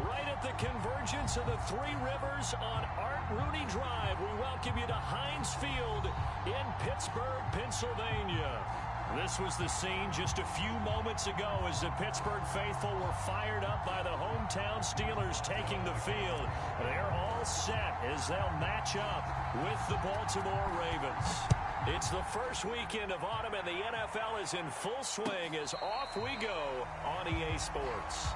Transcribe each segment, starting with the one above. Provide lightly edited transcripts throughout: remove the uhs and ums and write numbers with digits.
Right at the convergence of the Three Rivers on Art Rooney Drive, we welcome you to Heinz Field in Pittsburgh, Pennsylvania. This was the scene just a few moments ago as the Pittsburgh faithful were fired up by the hometown Steelers taking the field. They're all set as they'll match up with the Baltimore Ravens. It's the first weekend of autumn and the NFL is in full swing as off we go on EA Sports.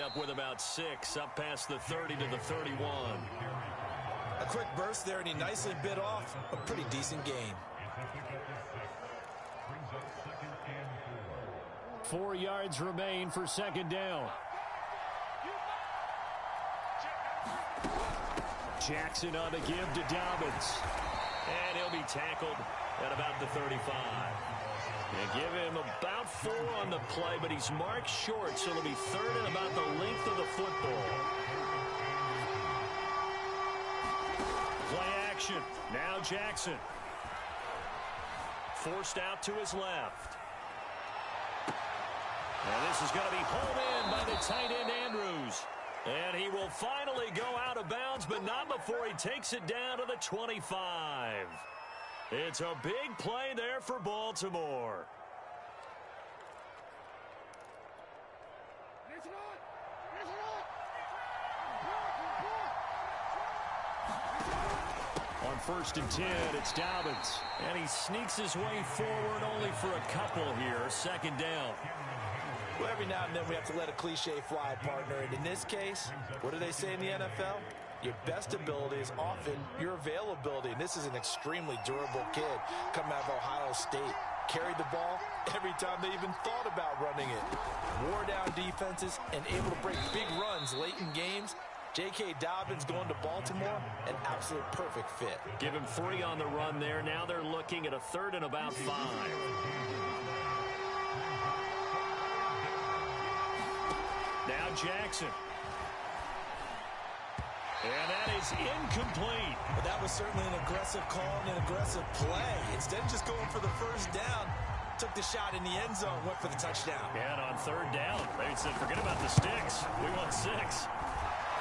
Up with about 6, up past the 30 to the 31. A quick burst there, and he nicely bit off a pretty decent gain. 4 yards remain for second down. Jackson on the give to Dobbins. And he'll be tackled at about the 35. They give him about 4 on the play, but he's marked short, so it'll be third and about the length of the football. Play action. Now Jackson. Forced out to his left. And this is going to be hauled in by the tight end Andrews. And he will finally go out of bounds, but not before he takes it down to the 25. It's a big play there for Baltimore. On 1st and 10, it's Dobbins. And he sneaks his way forward only for a couple here. Second down. Well, every now and then we have to let a cliche fly, partner. And in this case, what do they say in the NFL? Your best ability is often your availability. And this is an extremely durable kid coming out of Ohio State. Carried the ball every time they even thought about running it. Wore down defenses and able to break big runs late in games. J.K. Dobbins going to Baltimore, an absolute perfect fit. Give him 3 on the run there. Now they're looking at a third and about 5. Now Jackson. And that is incomplete. But that was certainly an aggressive call and an aggressive play. Instead of just going for the first down, took the shot in the end zone, went for the touchdown. Yeah, and on third down, they said, forget about the sticks. We want 6.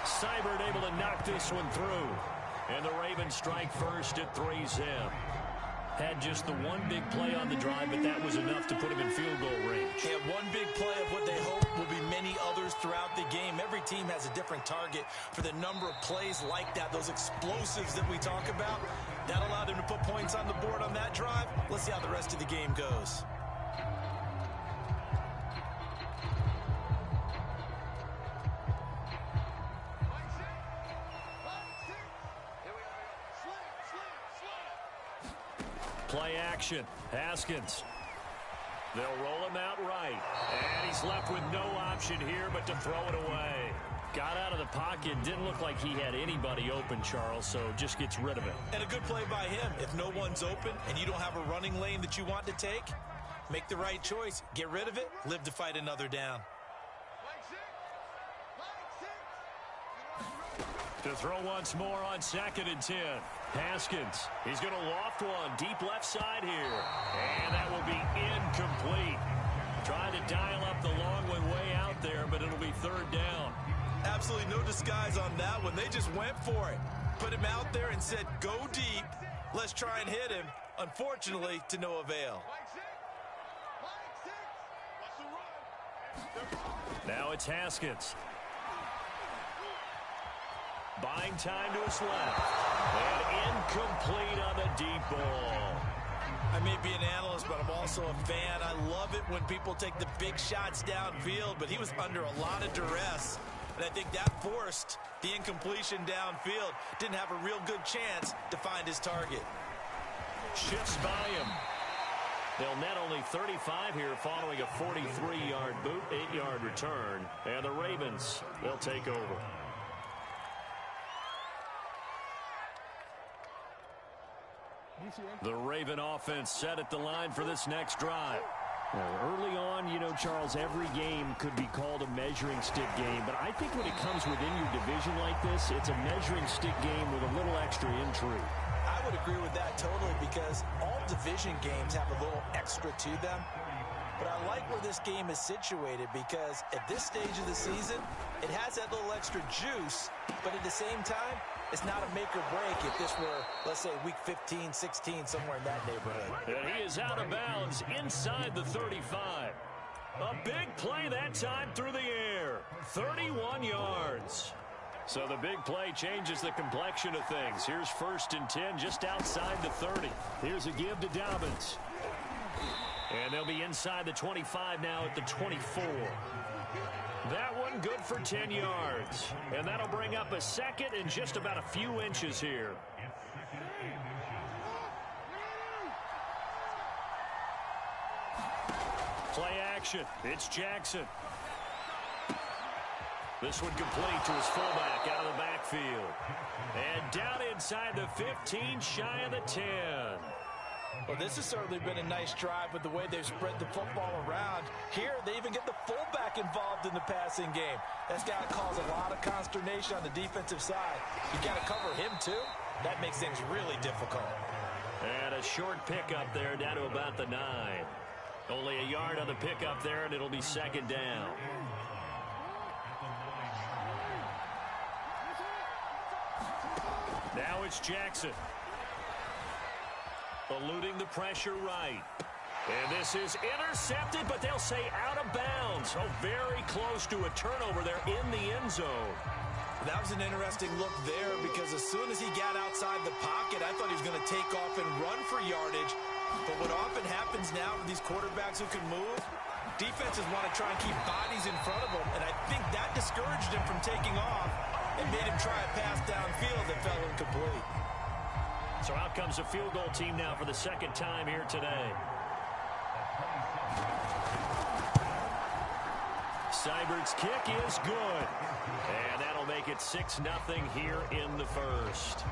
Seibert able to knock this one through. And the Ravens strike first at 3-zip. Had just the one big play on the drive, but that was enough to put him in field goal range. Yeah, one big play of what they hope will be many others throughout the game. Every team has a different target for the number of plays like that, those explosives that we talk about. That allowed them to put points on the board on that drive. Let's see how the rest of the game goes. Play action. Haskins. They'll roll him out right. And he's left with no option here but to throw it away. Got out of the pocket. Didn't look like he had anybody open, Charles, so just gets rid of it. And a good play by him. If no one's open and you don't have a running lane that you want to take, make the right choice. Get rid of it. Live to fight another down. To throw once more on 2nd and 10. Haskins. He's going to loft one deep left side here. And that will be incomplete. Trying to dial up the long one way out there, but it'll be third down. Absolutely no disguise on that one. They just went for it. Put him out there and said, go deep. Let's try and hit him. Unfortunately, to no avail. Now it's Haskins. Buying time to his left. And incomplete on the deep ball. I may be an analyst, but I'm also a fan. I love it when people take the big shots downfield, but he was under a lot of duress. And I think that forced the incompletion downfield. Didn't have a real good chance to find his target. Shifts by him. They'll net only 35 here following a 43-yard boot, 8-yard return. And the Ravens, they'll take over. The Raven offense set at the line for this next drive. Well, early on, you know, Charles, every game could be called a measuring stick game. But I think when it comes within your division like this, it's a measuring stick game with a little extra intrigue. I would agree with that totally because all division games have a little extra to them. But I like where this game is situated because at this stage of the season, it has that little extra juice, but at the same time, it's not a make or break if this were, let's say, week 15, 16, somewhere in that neighborhood. And he is out of bounds inside the 35. A big play that time through the air. 31 yards. So the big play changes the complexion of things. Here's 1st and 10 just outside the 30. Here's a give to Dobbins. And they'll be inside the 25 now at the 24. That one good for 10 yards. And that'll bring up a 2nd and just about a few inches here. Play action. It's Jackson. This one complete to his fullback out of the backfield. And down inside the 15, shy of the 10. Well, this has certainly been a nice drive with the way they've spread the football around. Here, they even get the fullback involved in the passing game. That's got to cause a lot of consternation on the defensive side. You got to cover him, too. That makes things really difficult. And a short pickup there down to about the 9. Only a yard on the pickup there, and it'll be 2nd down. Now it's Jackson. Eluding the pressure right. And this is intercepted, but they'll say out of bounds. Oh, very close to a turnover there in the end zone. That was an interesting look there because as soon as he got outside the pocket, I thought he was going to take off and run for yardage. But what often happens now with these quarterbacks who can move, defenses want to try and keep bodies in front of them, and I think that discouraged him from taking off and made him try a pass downfield that fell incomplete. So out comes a field goal team now for the 2nd time here today. Seibert's kick is good. And that'll make it 6-0 here in the 1st.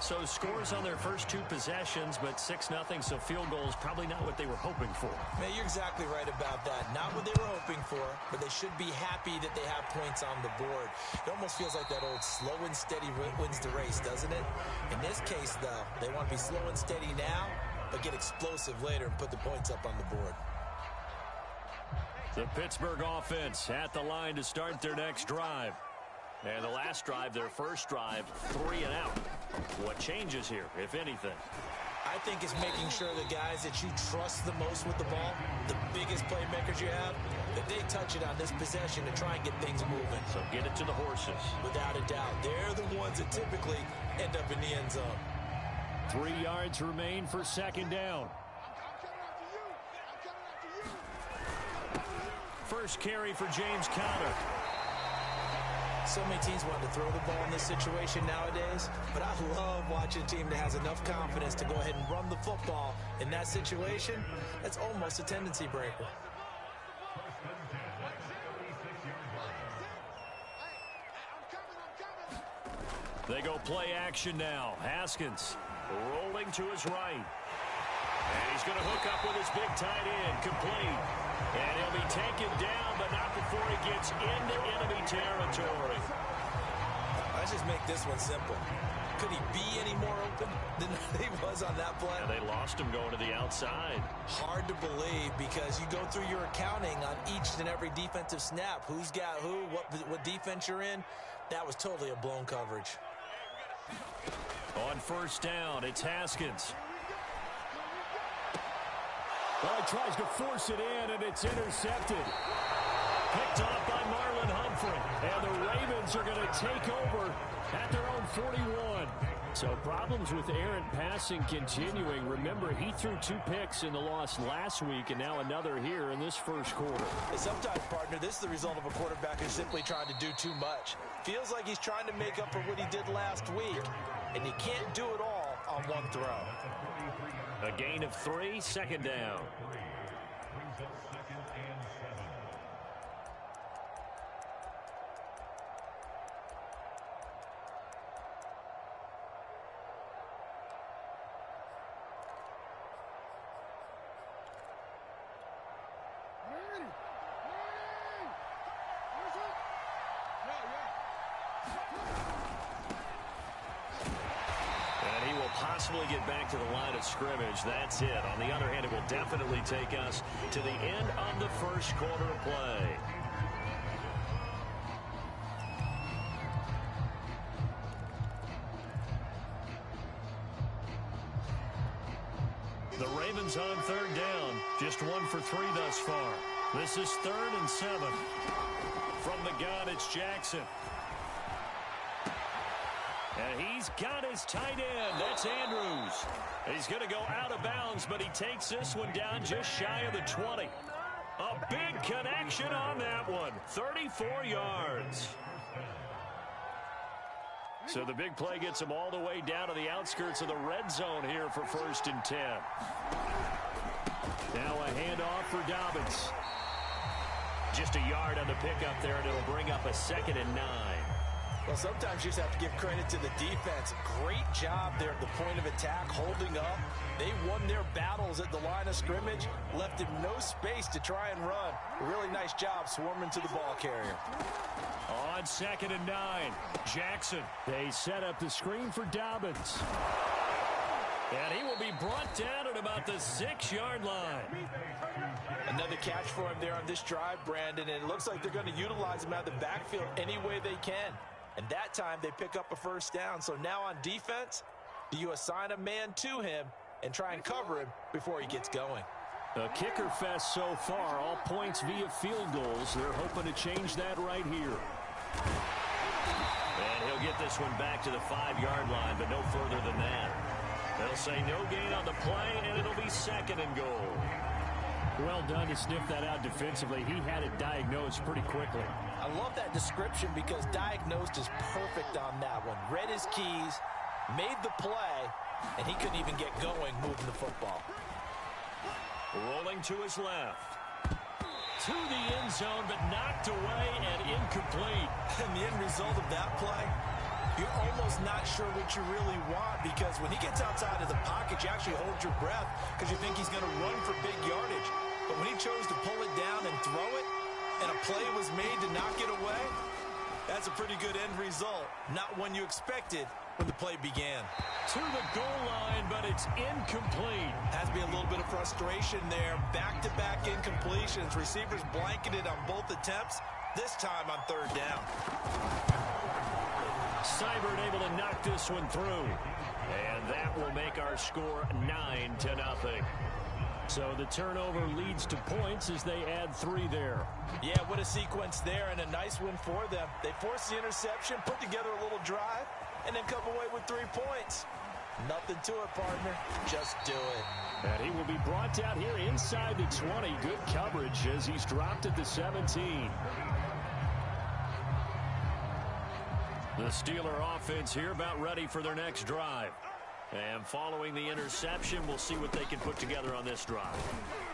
So scores on their first 2 possessions, but 6-0, so field goals probably not what they were hoping for. Man, you're exactly right about that. Not what they were hoping for, but they should be happy that they have points on the board. It almost feels like that old slow and steady wins the race, doesn't it? In this case, though, they want to be slow and steady now, but get explosive later and put the points up on the board. The Pittsburgh offense at the line to start their next drive. And the last drive, their first drive, 3 and out. What changes here, if anything? I think it's making sure the guys that you trust the most with the ball, the biggest playmakers you have, that they touch it on this possession to try and get things moving. So get it to the horses. Without a doubt. They're the ones that typically end up in the end zone. 3 yards remain for 2nd down. First carry for James Conner. So many teams want to throw the ball in this situation nowadays, but I love watching a team that has enough confidence to go ahead and run the football in that situation. That's almost a tendency breaker. They go play action now. Haskins rolling to his right. And he's going to hook up with his big tight end, complete. And he'll be taken down, but not before he gets into enemy territory. Let's just make this one simple. Could he be any more open than he was on that play? And they lost him going to the outside. Hard to believe because you go through your accounting on each and every defensive snap. Who's got who, what defense you're in. That was totally a blown coverage. On 1st down, it's Haskins. Well, he tries to force it in, and it's intercepted. Picked off by Marlon Humphrey. And the Ravens are going to take over at their own 41. So problems with errant passing continuing. Remember, he threw 2 picks in the loss last week, and now another here in this 1st quarter. And sometimes, partner, this is the result of a quarterback who's simply trying to do too much. Feels like he's trying to make up for what he did last week, and he can't do it all on one throw. A gain of 3, 2nd down. successfully get back to the line of scrimmage, that's it. On the other hand, it will definitely take us to the end of the first quarter of play. The Ravens on third down. Just 1 for 3 thus far. This is 3rd and 7. From the gun, it's Jackson. And he's got his tight end. That's Andrews. He's going to go out of bounds, but he takes this one down just shy of the 20. A big connection on that one. 34 yards. So the big play gets him all the way down to the outskirts of the red zone here for 1st and 10. Now a handoff for Dobbins. Just a yard on the pickup there, and it'll bring up a 2nd and 9. Well, sometimes you just have to give credit to the defense. Great job there at the point of attack, holding up. They won their battles at the line of scrimmage, left him no space to try and run. A really nice job swarming to the ball carrier. On 2nd and 9, Jackson. They set up the screen for Dobbins. And he will be brought down at about the 6-yard line. Another catch for him there on this drive, Brandon, and it looks like they're going to utilize him out of the backfield any way they can. And that time they pick up a 1st down. So now on defense, do you assign a man to him and try and cover him before he gets going? A kicker fest so far, all points via field goals. They're hoping to change that right here. And he'll get this one back to the 5-yard line, but no further than that. They'll say no gain on the play, and it'll be 2nd and goal. Well done to sniff that out defensively. He had it diagnosed pretty quickly. I love that description because diagnosed is perfect on that one. Read his keys, made the play, and he couldn't even get going moving the football. Rolling to his left. To the end zone, but knocked away and incomplete. And the end result of that play, you're almost not sure what you really want, because when he gets outside of the pocket, you actually hold your breath because you think he's going to run for big yardage. But when he chose to pull it down and throw it, and a play was made to knock it away, that's a pretty good end result. Not one you expected when the play began. To the goal line, but it's incomplete. Has to be a little bit of frustration there. Back-to-back incompletions. Receivers blanketed on both attempts, this time on 3rd down. Seibert able to knock this one through. And that will make our score 9-0. So the turnover leads to points as they add 3 there. Yeah, what a sequence there, and a nice win for them. They forced the interception, put together a little drive, and then come away with 3 points. Nothing to it, partner. Just do it. And he will be brought down here inside the 20. Good coverage as he's dropped at the 17. The Steeler offense here about ready for their next drive. And following the interception, we'll see what they can put together on this drive.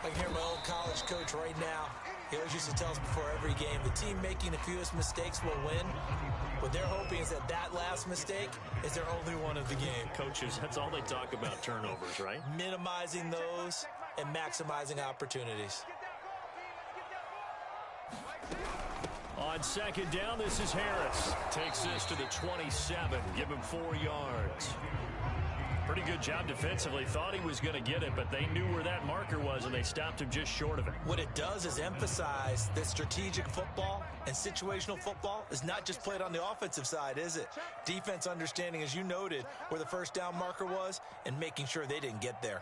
I can hear my old college coach right now. He always used to tell us before every game, the team making the fewest mistakes will win. What they're hoping is that that last mistake is their only one of the game. Coaches, that's all they talk about, turnovers, right? Minimizing those and maximizing opportunities. On 2nd down, this is Harris. Takes this to the 27. Give him 4 yards. Pretty good job defensively. Thought he was going to get it, but they knew where that marker was, and they stopped him just short of it. What it does is emphasize that strategic football and situational football is not just played on the offensive side, is it? Defense understanding, as you noted, where the 1st down marker was and making sure they didn't get there.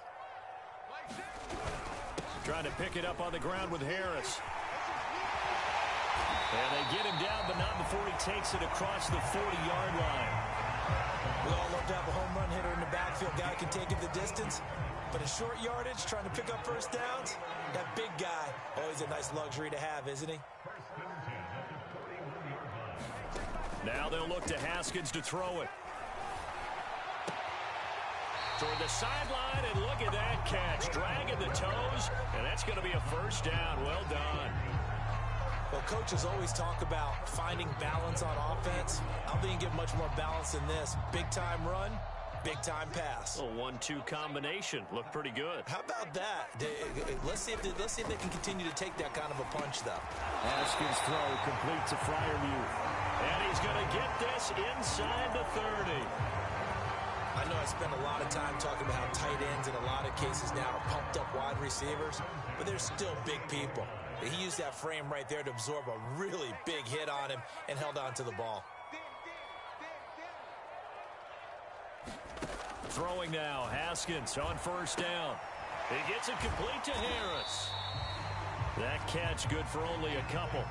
Trying to pick it up on the ground with Harris. And they get him down, but not before he takes it across the 40-yard line. We all love to have a home run hitter in the backfield. Guy can take it the distance. But in short yardage, trying to pick up 1st downs, that big guy, always a nice luxury to have, isn't he? Now they'll look to Haskins to throw it. Toward the sideline, and look at that catch. Dragging the toes, and that's going to be a 1st down. Well done. Well, coaches always talk about finding balance on offense. I don't think you can get much more balance than this. Big-time run, big-time pass. A 1-2 combination. Looked pretty good. How about that? Let's see if they can continue to take that kind of a punch, though. Haskins' throw complete to Freiermuth. And he's going to get this inside the 30. I know I spend a lot of time talking about how tight ends in a lot of cases now are pumped up wide receivers, but they're still big people. He used that frame right there to absorb a really big hit on him and held on to the ball. Throwing now, Haskins on first down. He gets it complete to Harris. That catch good for only a couple.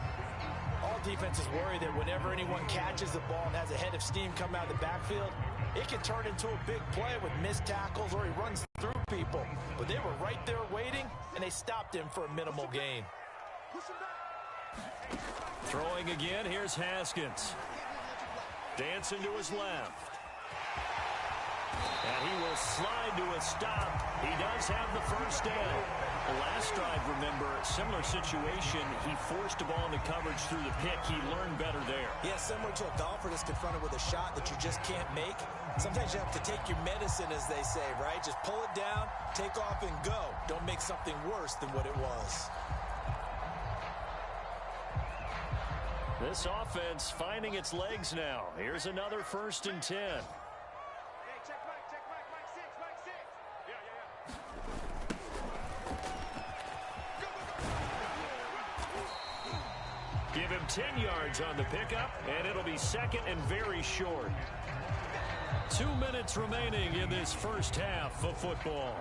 All defenses worry that whenever anyone catches the ball and has a head of steam come out of the backfield, it can turn into a big play with missed tackles or he runs through people. But they were right there waiting, and they stopped him for a minimal gain. Throwing again, here's Haskins. Dancing to his left. And he will slide to a stop. He does have the first down. The last drive, remember, similar situation. He forced the ball into coverage through the pick. He learned better there. Yeah, similar to a golfer that's confronted with a shot that you just can't make. Sometimes you have to take your medicine, as they say, right? Just pull it down, take off, and go. Don't make something worse than what it was. This offense finding its legs now. Here's another 1st and 10. Give him 10 yards on the pickup, and it'll be 2nd and very short. 2 minutes remaining in this first half of football.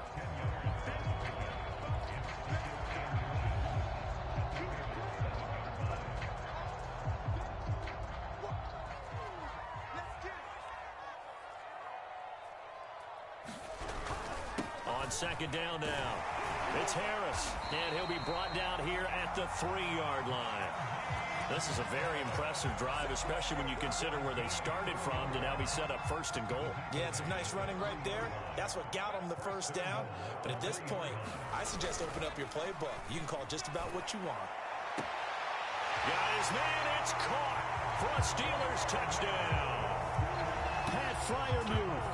On 2nd down now, it's Harris, and he'll be brought down here at the 3-yard line. This is a very impressive drive, especially when you consider where they started from to now be set up 1st and goal. Yeah, it's some nice running right there. That's what got them the first down. But at this point, I suggest open up your playbook. You can call just about what you want. Got his man, it's caught for a Steelers touchdown. Pat Freiermuth,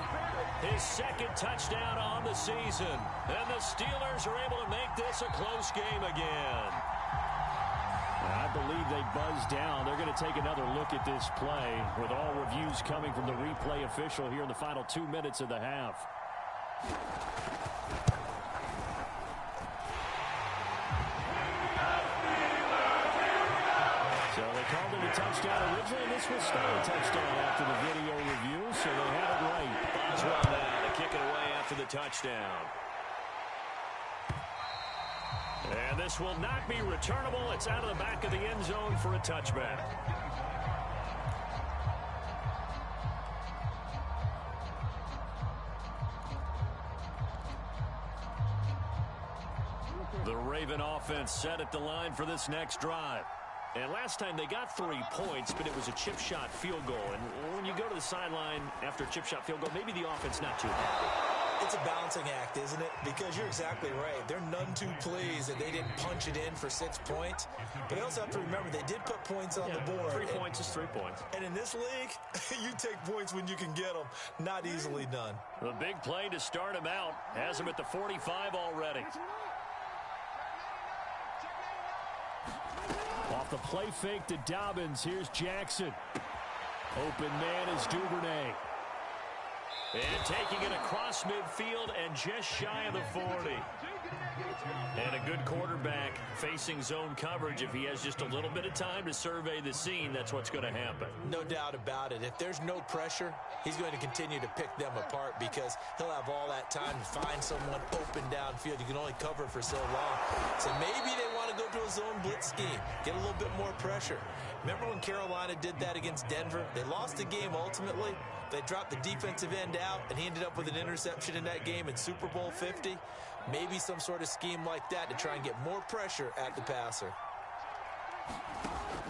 his 2nd touchdown on the season. And the Steelers are able to make this a close game again. I believe they buzzed down. They're going to take another look at this play with all reviews coming from the replay official here in the final 2 minutes of the half. So they called it a touchdown originally, and this will stay a touchdown after the video review, so they had it right. Boswell now to kick it away after the touchdown. And this will not be returnable. It's out of the back of the end zone for a touchback. The Raven offense set at the line for this next drive. And last time they got 3 points, but it was a chip shot field goal. And when you go to the sideline after a chip shot field goal, maybe the offense not too happy. It's a balancing act, isn't it? Because you're exactly right. They're none too pleased that they didn't punch it in for 6 points. But you also have to remember they did put points on the board. 3 points is 3 points. And in this league, you take points when you can get them. Not easily done. The big play to start him out has him at the 45 already. Off the play fake to Dobbins. Here's Jackson. Open man is Duvernay. And taking it across midfield and just shy of the 40. And a good quarterback facing zone coverage. If he has just a little bit of time to survey the scene, that's what's going to happen. No doubt about it. If there's no pressure, he's going to continue to pick them apart because he'll have all that time to find someone open downfield. You can only cover for so long. So maybe they want to go to a zone blitz scheme, get a little bit more pressure. Remember when Carolina did that against Denver? They lost the game ultimately. They dropped the defensive end out, and he ended up with an interception in that game in Super Bowl 50. Maybe some sort of scheme like that to try and get more pressure at the passer.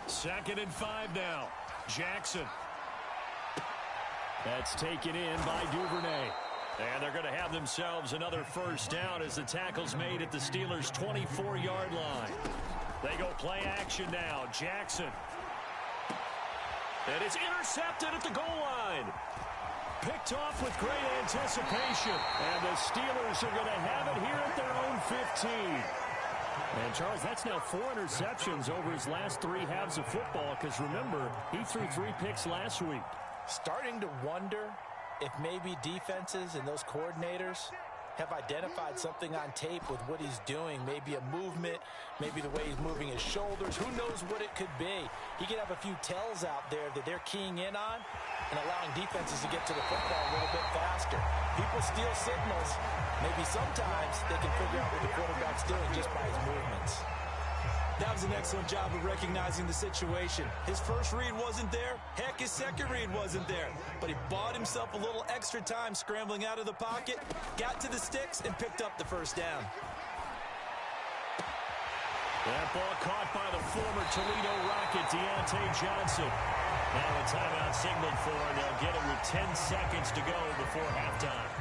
2nd and 5 now. Jackson. That's taken in by Duvernay. And they're going to have themselves another first down as the tackle's made at the Steelers' 24-yard line. They go play action now. Jackson. And it's intercepted at the goal line. Picked off with great anticipation. And the Steelers are going to have it here at their own 15. And, Charles, that's now 4 interceptions over his last 3 halves of football because, remember, he threw 3 picks last week. Starting to wonder if maybe defenses and those coordinators have identified something on tape with what he's doing, maybe a movement, maybe the way he's moving his shoulders, who knows what it could be. He could have a few tells out there that they're keying in on and allowing defenses to get to the football a little bit faster. People steal signals. Maybe sometimes they can figure out what the quarterback's doing just by his movements. That was an excellent job of recognizing the situation. His first read wasn't there. Heck, his second read wasn't there. But he bought himself a little extra time scrambling out of the pocket, got to the sticks, and picked up the first down. That ball caught by the former Toledo Rocket, Deontay Johnson. Now a timeout signaled for, and they'll get it with 10 seconds to go before halftime.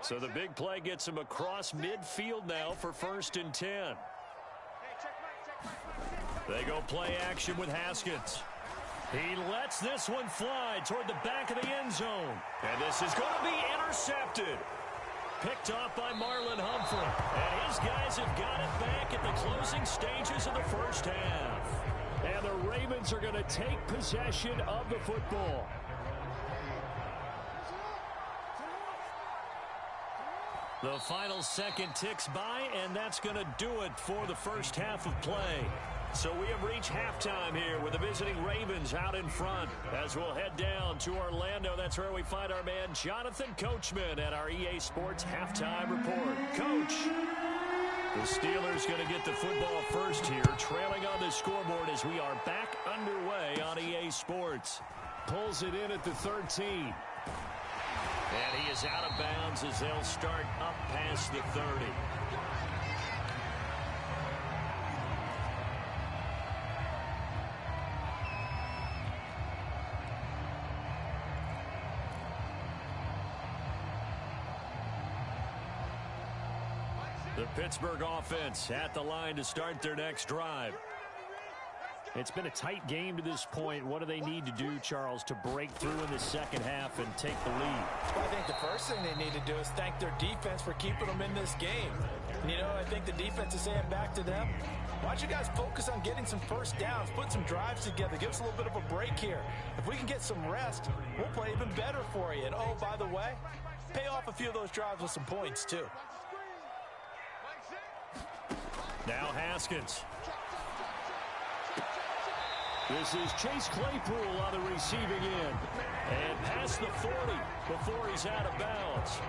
So the big play gets him across midfield now for 1st and 10. They go play action with Haskins. He lets this one fly toward the back of the end zone. And this is going to be intercepted. Picked off by Marlon Humphrey. And his guys have got it back at the closing stages of the first half. And the Ravens are going to take possession of the football. The final second ticks by, and that's going to do it for the first half of play. So we have reached halftime here with the visiting Ravens out in front. As we'll head down to Orlando, that's where we find our man Jonathan Coachman at our EA Sports Halftime Report. Coach, the Steelers going to get the football first here, trailing on the scoreboard as we are back underway on EA Sports. Pulls it in at the 13. And he is out of bounds as they'll start up past the 30. The Pittsburgh offense at the line to start their next drive. It's been a tight game to this point. What do they need to do, Charles, to break through in the second half and take the lead? Well, I think the first thing they need to do is thank their defense for keeping them in this game. And, you know, I think the defense is saying back to them, why don't you guys focus on getting some first downs, put some drives together, give us a little bit of a break here. If we can get some rest, we'll play even better for you. And, oh, by the way, pay off a few of those drives with some points, too. Now Haskins. This is Chase Claypool on the receiving end. And past the 40 before he's out of bounds.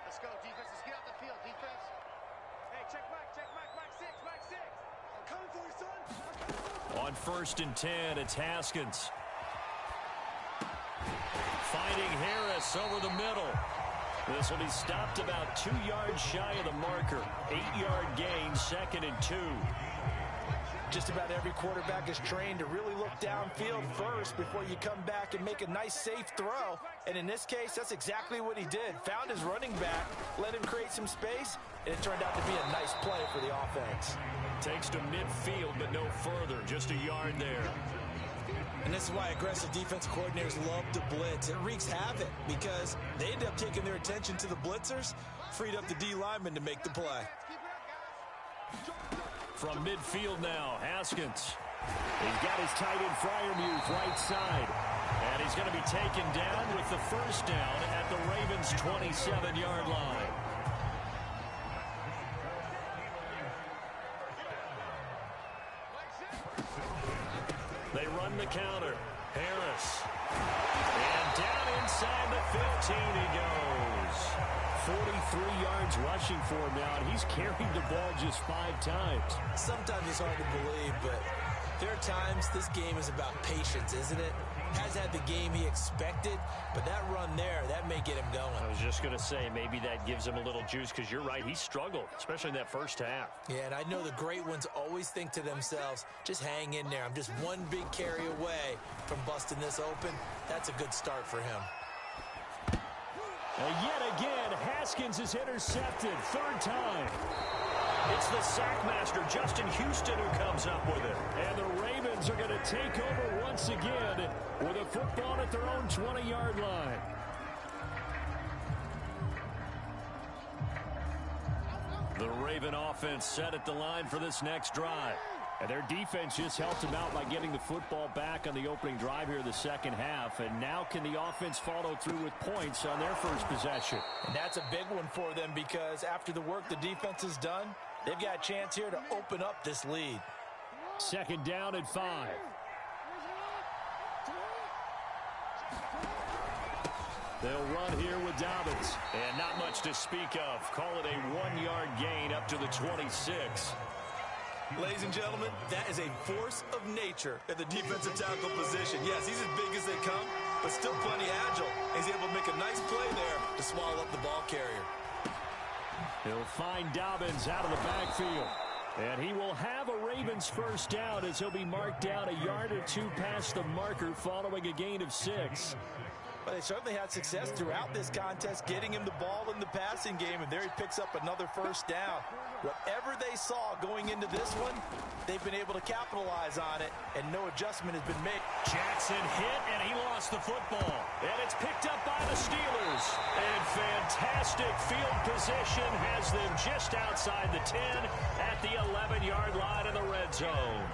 Let's go, defense. Let's get out the field, defense. Hey, check back 6. I'm coming for you, son. On 1st and 10, it's Haskins. Finding Harris over the middle. This will be stopped about 2 yards shy of the marker. 8-yard gain, 2nd and 2. Just about every quarterback is trained to really look downfield first before you come back and make a nice, safe throw. And in this case, that's exactly what he did. Found his running back, let him create some space, and it turned out to be a nice play for the offense. Takes to midfield, but no further. Just a yard there. And this is why aggressive defense coordinators love to blitz. It wreaks havoc because they end up taking their attention to the blitzers, freed up the D lineman to make the play. From midfield now, Haskins. He's got his tight end Freiermuth right side. And he's going to be taken down with the first down at the Ravens' 27-yard line. They run the counter. Harris. And down inside the 15 he goes. 43 yards rushing for him now, and he's carried the ball just 5 times. Sometimes it's hard to believe, but there are times this game is about patience, isn't it? Has had the game he expected, but that run there, that may get him going. I was just going to say, maybe that gives him a little juice, because you're right, he struggled, especially in that first half. Yeah, and I know the great ones always think to themselves, just hang in there. I'm just one big carry away from busting this open. That's a good start for him. And yet again, Haskins is intercepted. 3rd time. It's the sack master, Justin Houston, who comes up with it. And the Ravens are going to take over once again with a football at their own 20-yard line. The Raven offense set at the line for this next drive. And their defense just helped them out by getting the football back on the opening drive here in the second half. And now can the offense follow through with points on their first possession? And that's a big one for them because after the work the defense has done, they've got a chance here to open up this lead. Second down and 5. They'll run here with Dobbins. And not much to speak of. Call it a 1-yard gain up to the 26. Ladies and gentlemen, that is a force of nature at the defensive tackle position. Yes, he's as big as they come, but still plenty agile. He's able to make a nice play there to swallow up the ball carrier. He'll find Dobbins out of the backfield. And he will have a Ravens first down as he'll be marked down a yard or two past the marker following a gain of 6. But they certainly had success throughout this contest, getting him the ball in the passing game, and there he picks up another first down. Whatever they saw going into this one, they've been able to capitalize on it, and no adjustment has been made. Jackson hit, and he lost the football. And it's picked up by the Steelers. And fantastic field position has them just outside the 10 at the 11-yard line in the red zone.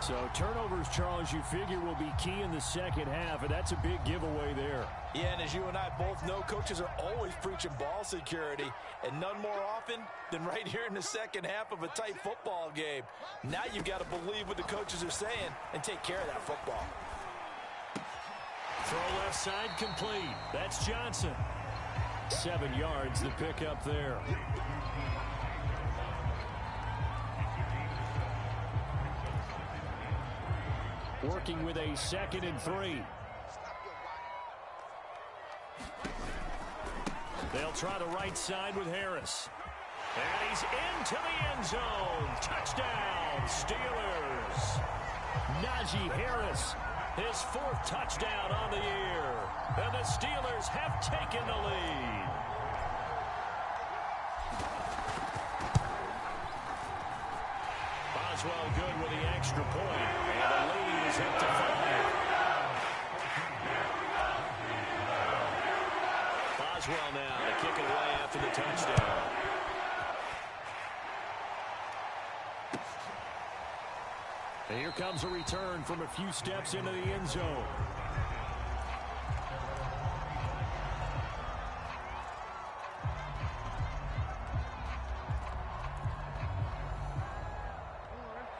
So turnovers, Charles, you figure will be key in the second half, and that's a big giveaway there. Yeah, and as you and I both know, coaches are always preaching ball security, and none more often than right here in the second half of a tight football game. Now you've got to believe what the coaches are saying and take care of that football. Throw left side complete. That's Johnson. 7 yards the pickup there. Working with a 2nd and 3. They'll try the right side with Harris. And he's into the end zone. Touchdown, Steelers. Najee Harris, his 4th touchdown on the year. And the Steelers have taken the lead. Boswell good with the extra point. And the lead is up to 5. Boswell now to kick it away after the touchdown. And here comes a return from a few steps into the end zone.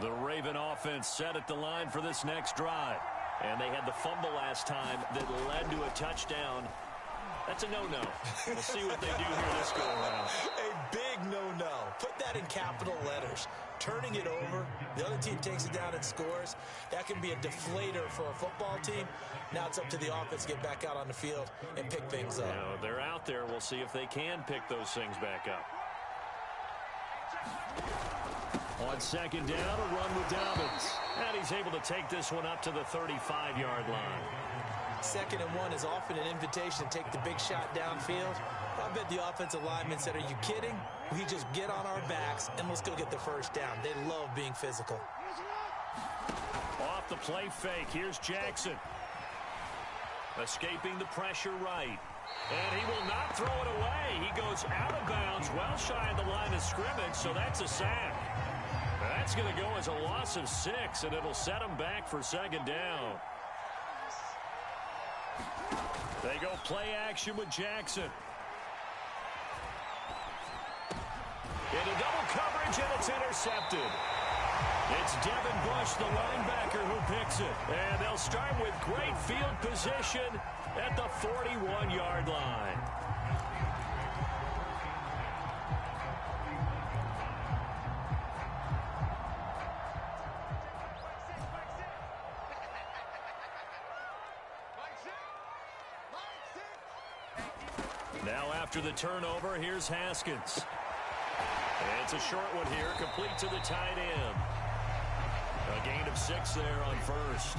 The Raven offense set at the line for this next drive. And they had the fumble last time that led to a touchdown. That's a no-no. We'll see what they do here this go-around. A big no-no. Put that in capital letters. Turning it over, the other team takes it down and scores. That can be a deflator for a football team. Now it's up to the offense to get back out on the field and pick things up. Now, they're out there. We'll see if they can pick those things back up. On 2nd down, a run with Dobbins. And he's able to take this one up to the 35-yard line. 2nd and 1 is often an invitation to take the big shot downfield. I bet the offensive linemen said, are you kidding? We just get on our backs and let's go get the first down. They love being physical. Off the play fake, here's Jackson. Escaping the pressure right. And he will not throw it away. He goes out of bounds, well shy of the line of scrimmage, so that's a sack. That's going to go as a loss of 6, and it'll set him back for 2nd down. They go play action with Jackson. Into double coverage, and it's intercepted. It's Devin Bush, the linebacker, who picks it. And they'll start with great field position at the 41-yard line. Now after the turnover, here's Haskins. And it's a short one here, complete to the tight end. A gain of 6 there on first.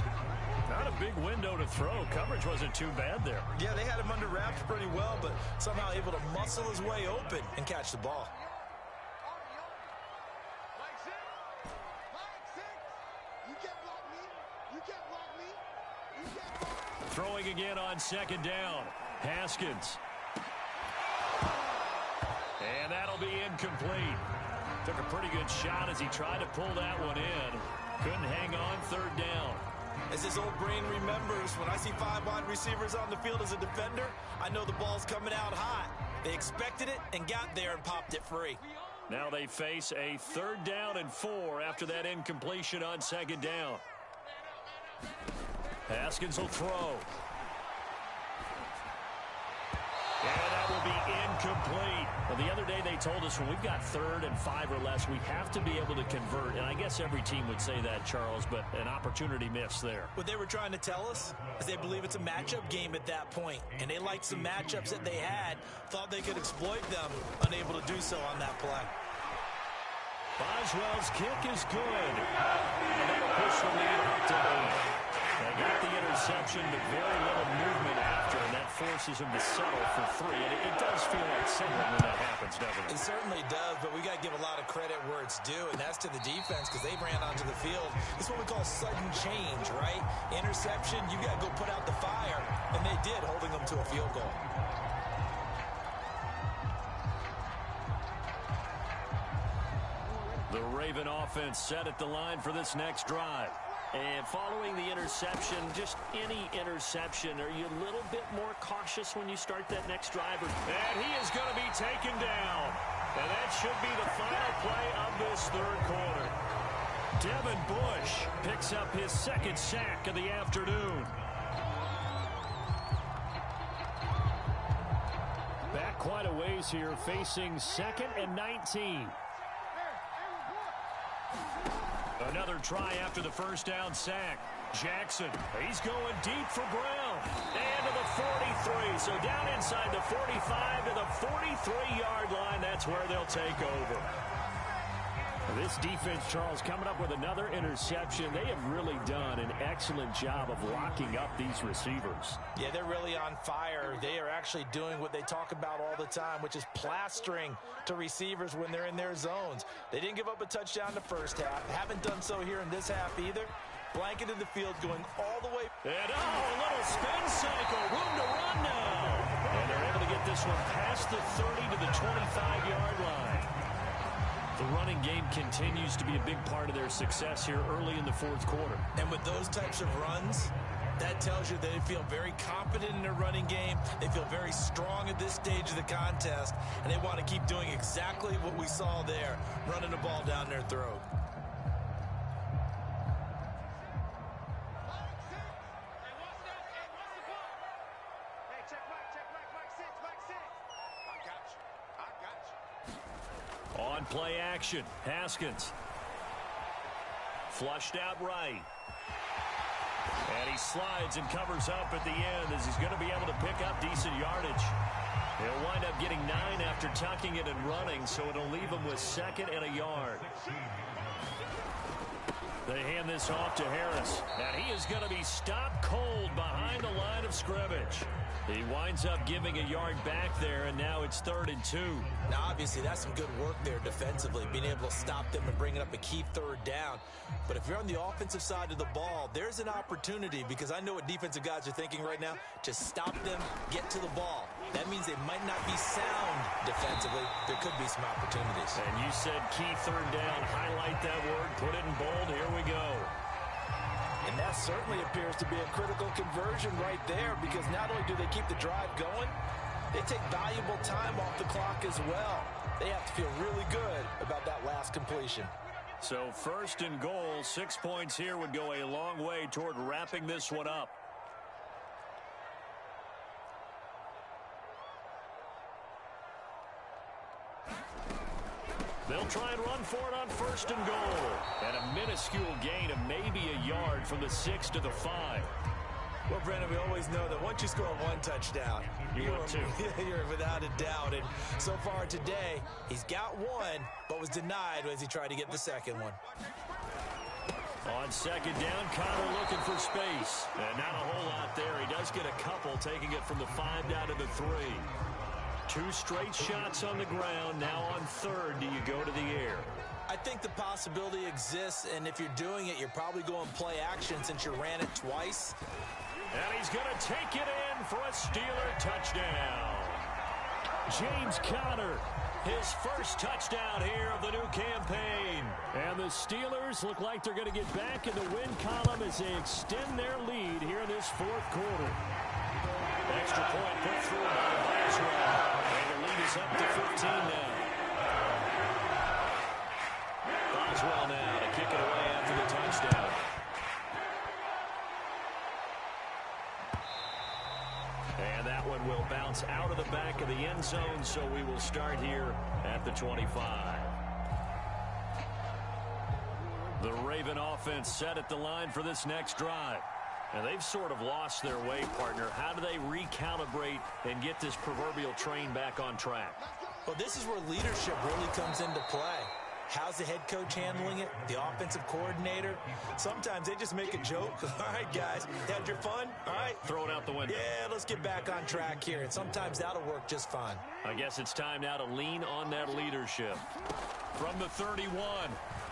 Not a big window to throw. Coverage wasn't too bad there. Yeah, they had him under wraps pretty well, but somehow able to muscle his way open and catch the ball. Throwing again on second down. Haskins. And that'll be incomplete. Took a pretty good shot as he tried to pull that one in. Couldn't hang on third down. As his old brain remembers, when I see 5 wide receivers on the field as a defender, I know the ball's coming out hot. They expected it and got there and popped it free. Now they face a 3rd down and 4 after that incompletion on second down. Haskins will throw. And that will be incomplete. Well, the other day they told us when we've got 3rd and 5 or less, we have to be able to convert. And I guess every team would say that, Charles, but an opportunity missed there. What they were trying to tell us is they believe it's a matchup game at that point. And they liked some matchups that they had, thought they could exploit them, unable to do so on that play. Boswell's kick is good. And they'll push the lead up to 8. They got the interception, but very little movement after, and that forces him to settle for 3. And it does feel like settling when that happens, doesn't it? It certainly does, but we got to give a lot of credit where it's due, and that's to the defense because they ran onto the field. It's what we call sudden change, right? Interception, you got to go put out the fire, and they did, holding them to a field goal. The Raven offense set at the line for this next drive. And following the interception, just any interception, are you a little bit more cautious when you start that next drive? And he is going to be taken down. And that should be the final play of this 3rd quarter. Devin Bush picks up his 2nd sack of the afternoon. Back quite a ways here, facing 2nd and 19. Another try after the 1st down sack. Jackson, he's going deep for Brown. And to the 43. So down inside the 45 to the 43-yard line. That's where they'll take over. This defense, Charles, coming up with another interception. They have really done an excellent job of locking up these receivers. Yeah, they're really on fire. They are actually doing what they talk about all the time, which is plastering to receivers when they're in their zones. They didn't give up a touchdown the first half. Haven't done so here in this half either. Blanketed the field, going all the way. And a little spin cycle. Room to run now. And they're able to get this one past the 30 to the 25-yard line. The running game continues to be a big part of their success here early in the 4th quarter. And with those types of runs, that tells you they feel very confident in their running game. They feel very strong at this stage of the contest, and they want to keep doing exactly what we saw there, running the ball down their throat. On play action, Haskins. Flushed out right. And he slides and covers up at the end as he's going to be able to pick up decent yardage. He'll wind up getting 9 after tucking it and running, so it'll leave him with 2nd and a yard. They hand this off to Harris, and he is going to be stopped cold behind the line of scrimmage. He winds up giving a yard back there, and now it's 3rd and 2. Now, obviously, that's some good work there defensively, being able to stop them and bringing up a key 3rd down. But if you're on the offensive side of the ball, there's an opportunity, because I know what defensive guys are thinking right now, to stop them, get to the ball. That means they might not be sound defensively. There could be some opportunities. And you said key 3rd down. Highlight that word. Put it in bold. Here we go. And that certainly appears to be a critical conversion right there, because not only do they keep the drive going, they take valuable time off the clock as well. They have to feel really good about that last completion. So 1st and goal, 6 points here would go a long way toward wrapping this one up. They'll try and run for it on 1st and goal. And a minuscule gain of maybe a yard from the 6 to the 5. Well, Brandon, we always know that once you score 1 touchdown, you're without a doubt. And so far today, he's got 1, but was denied as he tried to get the 2nd one. On 2nd down, Connor looking for space. And not a whole lot there. He does get a couple, taking it from the 5 down to the 3. 2 straight shots on the ground. Now on 3rd, do you go to the air? I think the possibility exists, and if you're doing it, you're probably going play action since you ran it twice. And he's going to take it in for a Steeler touchdown. James Conner, his first touchdown here of the new campaign. And the Steelers look like they're going to get back in the win column as they extend their lead here in this 4th quarter. Extra point put through by Boswell. And the lead is up to 15 now. Boswell now to kick it away after the touchdown. And that one will bounce out of the back of the end zone, so we will start here at the 25. The Raven offense set at the line for this next drive. And they've sort of lost their way, partner. How do they recalibrate and get this proverbial train back on track? Well, this is where leadership really comes into play. How's the head coach handling it? The offensive coordinator? Sometimes they just make a joke. All right, guys, had your fun? All right. Throw it out the window. Yeah, let's get back on track here. And sometimes that'll work just fine. I guess it's time now to lean on that leadership. From the 31,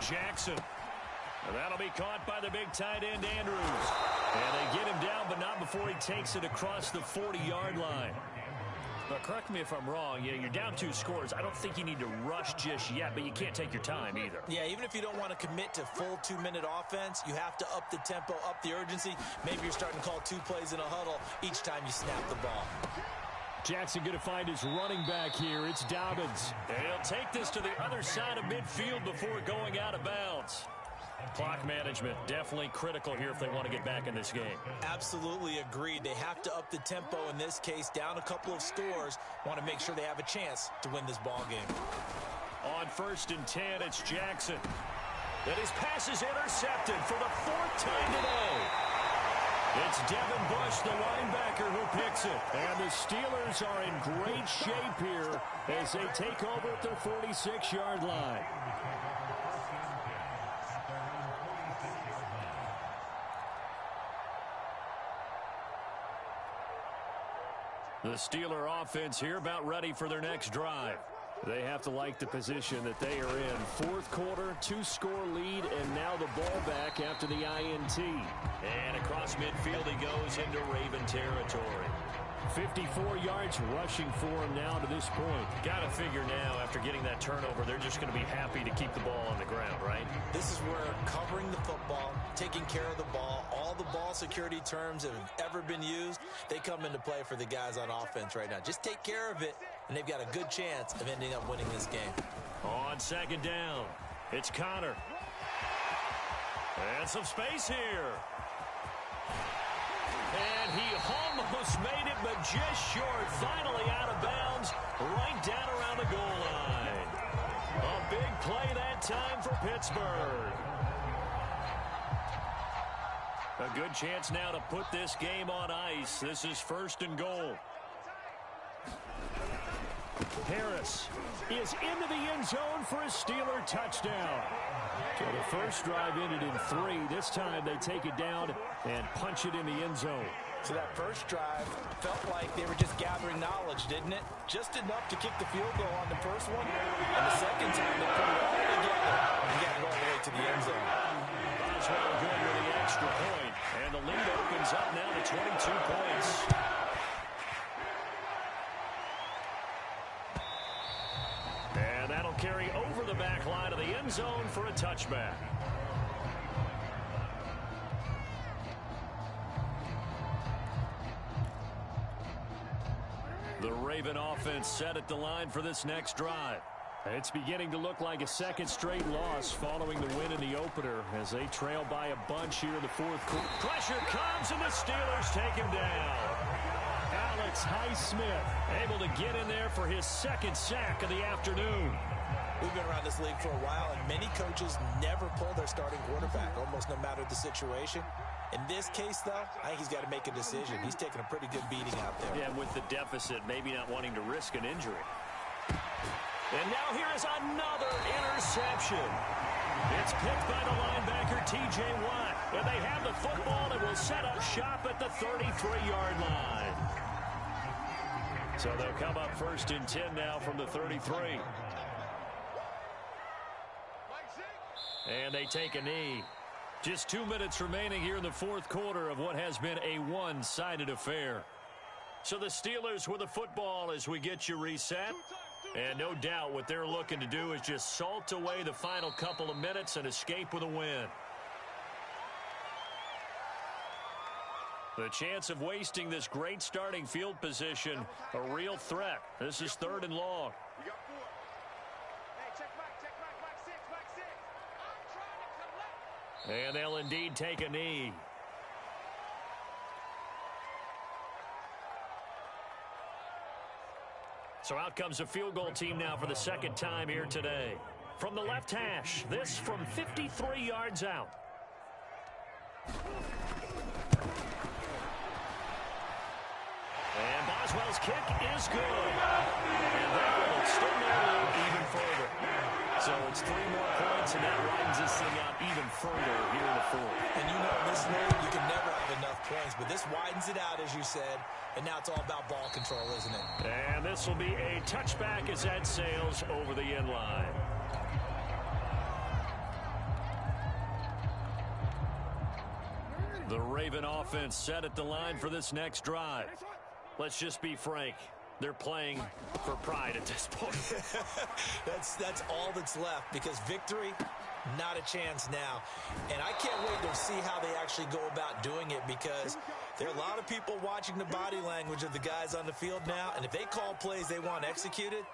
Jackson. And that'll be caught by the big tight end, Andrews. And they get him down, but not before he takes it across the 40-yard line. But correct me if I'm wrong, you're down 2 scores. I don't think you need to rush just yet, but you can't take your time either. Yeah, even if you don't want to commit to full 2-minute offense, you have to up the tempo, up the urgency. Maybe you're starting to call 2 plays in a huddle each time you snap the ball. Jackson going to find his running back here. It's Dobbins. And he'll take this to the other side of midfield before going out of bounds. Clock management definitely critical here if they want to get back in this game. Absolutely agreed. They have to up the tempo in this case, down a couple of scores. Want to make sure they have a chance to win this ball game. On 1st and 10, it's Jackson. And his pass is intercepted for the 4th time today. It's Devin Bush, the linebacker, who picks it. And the Steelers are in great shape here as they take over at their 46-yard line. The Steeler offense here about ready for their next drive. They have to like the position that they are in. 4th quarter, 2-score lead, and now the ball back after the INT. And across midfield he goes into Raven territory. 54 yards rushing for him now to this point. Got to figure now, after getting that turnover, they're just going to be happy to keep the ball on the ground, right? This is where covering the football, taking care of the ball, all the ball security terms that have ever been used, they come into play for the guys on offense right now. Just take care of it, and they've got a good chance of ending up winning this game. On 2nd down, it's Conner. And some space here. And he almost made it, but just short. Finally out of bounds, right down around the goal line. A big play that time for Pittsburgh. A good chance now to put this game on ice. This is 1st and goal. Harris is into the end zone for a Steeler touchdown. So the first drive ended in 3. This time they take it down and punch it in the end zone. So that first drive felt like they were just gathering knowledge, didn't it? Just enough to kick the field goal on the first one. And the second time they put it all together and got it all the way to the end zone. Boswell good with the extra point. And the lead opens up now to 22 points. And that'll carry over the back line of the end zone for a touchback. The Raven offense set at the line for this next drive. It's beginning to look like a 2nd straight loss following the win in the opener as they trail by a bunch here in the 4th quarter. Pressure comes and the Steelers take him down. Alex Highsmith able to get in there for his 2nd sack of the afternoon. We've been around this league for a while, and many coaches never pull their starting quarterback, almost no matter the situation. In this case, though, I think he's got to make a decision. He's taking a pretty good beating out there. Yeah, with the deficit, maybe not wanting to risk an injury. And now here is another interception. It's picked by the linebacker, T.J. Watt. And they have the football and will set up shop at the 33-yard line. So they'll come up 1st and 10 now from the 33. And they take a knee. Just 2 minutes remaining here in the fourth quarter of what has been a one-sided affair. So the Steelers with the football as we get you reset. And no doubt what they're looking to do is just salt away the final couple of minutes and escape with a win. The chance of wasting this great starting field position, a real threat. This is 3rd and long. And they'll indeed take a knee. So out comes a field goal team now for the 2nd time here today. From the left hash, this from 53 yards out. And Boswell's kick is good. And that will extend their lead even further. So it's 3 more points, and that widens this thing out even further here in the 4th. And you know, in this league, you can never have enough points, but this widens it out, as you said, and now it's all about ball control, isn't it? And this will be a touchback as that sails over the end line. The Raven offense set at the line for this next drive. Let's just be frank. They're playing for pride at this point. That's all that's left, because victory, not a chance now. And I can't wait to see how they actually go about doing it, because there are a lot of people watching the body language of the guys on the field now, and if they call plays they want executed,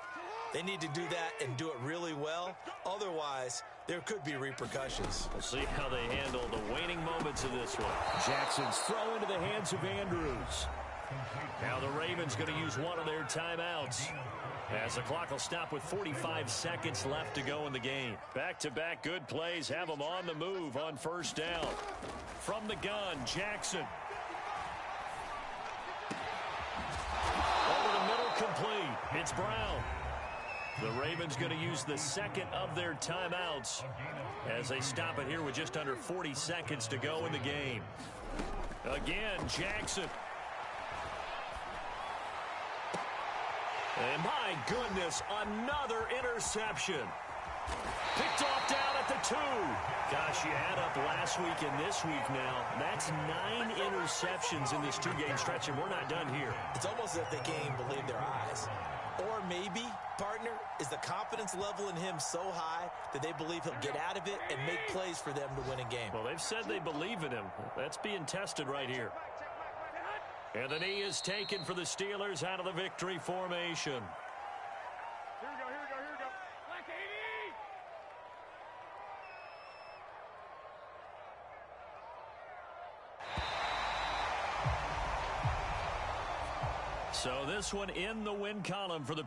they need to do that and do it really well. Otherwise, there could be repercussions. We'll see how they handle the waning moments of this one. Jackson's throw into the hands of Andrews. Now the Ravens going to use one of their timeouts, as the clock will stop with 45 seconds left to go in the game. Back-to-back good plays have them on the move on 1st down. From the gun, Jackson. Over the middle, complete. It's Brown. The Ravens going to use the 2nd of their timeouts as they stop it here with just under 40 seconds to go in the game. Again, Jackson. And my goodness, another interception. Picked off down at the 2. Gosh, you add up last week and this week now. That's 9 interceptions in this 2-game stretch, and we're not done here. It's almost as if they can't even believe their eyes. Or maybe, partner, is the confidence level in him so high that they believe he'll get out of it and make plays for them to win a game. Well, they've said they believe in him. That's being tested right here. And the knee is taken for the Steelers out of the victory formation. Here we go, here we go, here we go. Black 80! So this one in the win column for the